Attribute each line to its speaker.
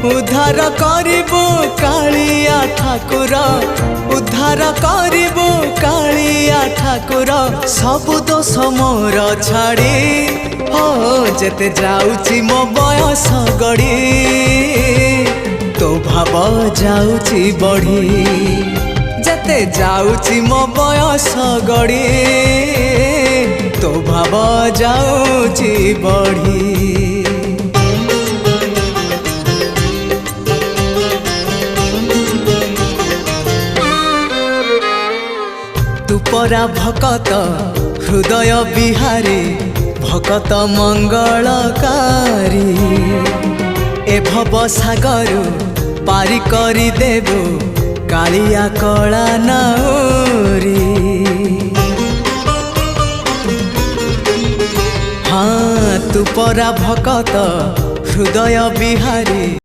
Speaker 1: उद्धार करिबो कालिया ठाकुर उद्धार करिबो कालिया ठाकुर सबु दोष मोर छाड़ी हो जेते जाउची मो बयस गड़ी तो भाव जाउची बढ़ी जेते जाउची मो बयस गड़ी तो भाव जाउची बढ़ी। तू परा भकत हृदय बिहारी भकत मंगलकारी ए भव सागर पारी करी देबो कालिया कला नाउरी। हाँ तू परा भकत हृदय बिहारी।